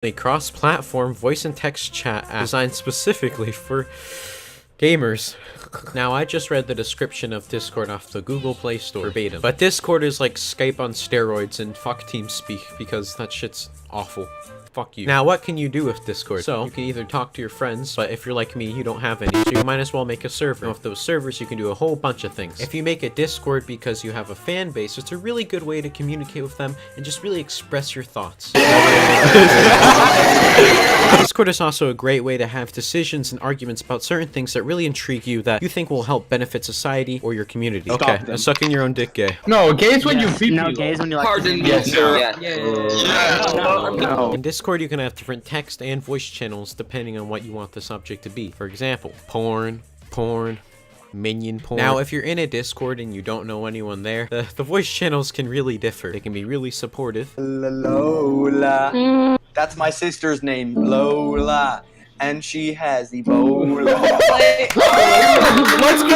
A cross-platform voice and text chat app designed specifically for gamers. Now, I just read the description of Discord off the Google Play Store verbatim, but Discord is like Skype on steroids and fuck TeamSpeak because that shit's awful. Fuck you. Now, what can you do with Discord? So, you can either talk to your friends, but if you're like me, you don't have any, so you might as well make a server. And with those servers, you can do a whole bunch of things. If you make a Discord because you have a fan base, it's a really good way to communicate with them and just really express your thoughts. Discord is also a great way to have decisions and arguments about certain things that really intrigue you that you think will help benefit society or your community. Okay, sucking your own dick, gay. No, gay is when you beat No, people. gay is when you like. Pardon me, Yes, sir. No. In Discord, you can have different text and voice channels depending on what you want the subject to be. For example, porn, minion porn. Now, if you're in a Discord and you don't know anyone there, the voice channels can really differ. They can be really supportive. Lola. That's my sister's name, Lola. And she has Ebola.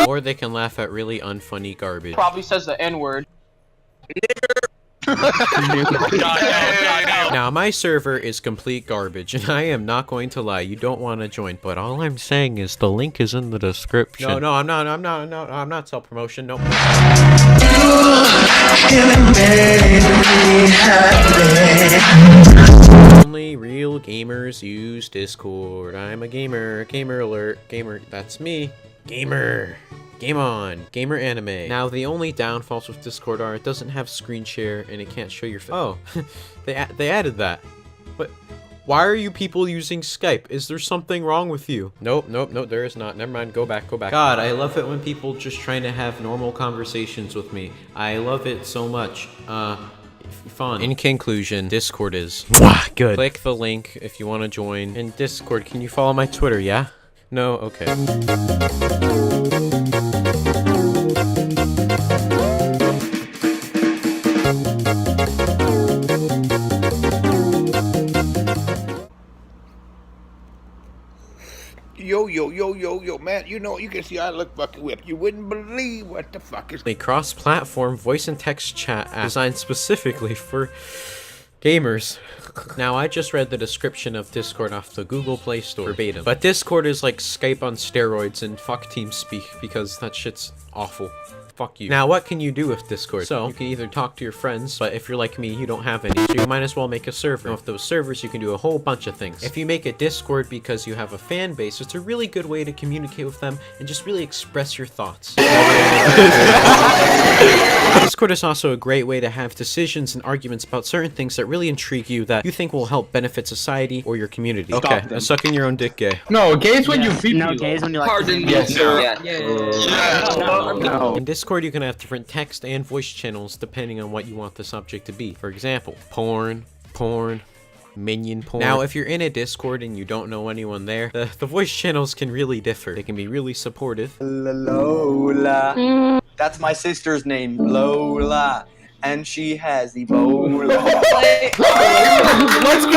Or they can laugh at really unfunny garbage. Probably says the N-word. Now, my server is complete garbage, and I am not going to lie, you don't want to join, but all I'm saying is the link is in the description. No, I'm not self-promotion, nope. Only real gamers use Discord. I'm a gamer. Gamer alert. Gamer, that's me. Gamer. Game on. Gamer anime. Now, the only downfalls with Discord are it doesn't have screen share and it can't show your face. Oh, they added that. But why are you people using Skype? Is there something wrong with you? Nope, there is not. Never mind, go back. God, I love it when people just trying to have normal conversations with me. I love it so much. Fun. In conclusion, Discord is good. Click the link if you want to join. In Discord, can you follow my Twitter, yeah? No? Okay. Yo, man, you know, you can see I look fucking whipped. You wouldn't believe what the fuck is... A cross-platform voice and text chat app designed specifically for gamers. Now, I just read the description of Discord off the Google Play Store verbatim, but Discord is like Skype on steroids and fuck TeamSpeak because that shit's awful. Fuck you. Now, what can you do with Discord? So, you can either talk to your friends, but if you're like me, you don't have any, so you might as well make a server. And with those servers, you can do a whole bunch of things. If you make a Discord because you have a fan base, it's a really good way to communicate with them and just really express your thoughts. Discord is also a great way to have decisions and arguments about certain things that really intrigue you that you think will help benefit society or your community. Okay, sucking your own dick, gay. No, gay is when you beat people. No, gay is when you like. Pardon me, sir. In Discord, you can have different text and voice channels depending on what you want the subject to be. For example, porn, minion porn. Now, if you're in a Discord and you don't know anyone there, the voice channels can really differ. They can be really supportive. Lola. That's my sister's name, Lola. And she has Ebola.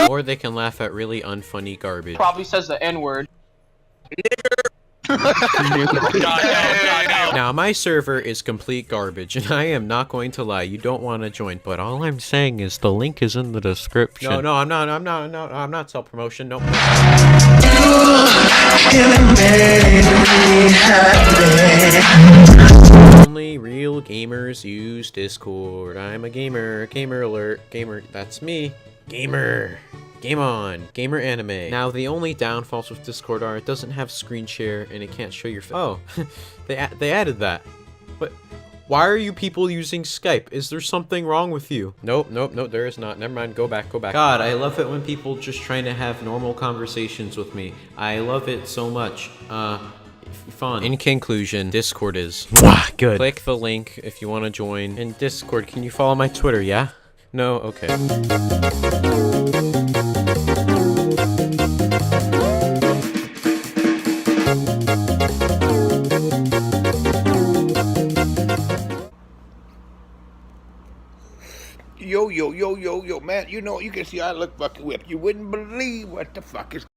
Or they can laugh at really unfunny garbage. Probably says the N-word. Now, my server is complete garbage, and I am not going to lie, you don't want to join, but all I'm saying is the link is in the description. No, I'm not self-promotion, nope. Only real gamers use Discord. I'm a gamer. Gamer alert. Gamer, that's me. Gamer. Game on. Gamer anime. Now, the only downfalls with Discord are it doesn't have screen share and it can't show your face. Oh, they added that. But why are you people using Skype? Is there something wrong with you? Nope, there is not. Never mind, go back. God, I love it when people just trying to have normal conversations with me. I love it so much. Fun. In conclusion, Discord is good. Click the link if you want to join. In Discord, can you follow my Twitter, yeah? No? Okay. Yo, man, you know, you can see I look fucking whipped. You wouldn't believe what the fuck is...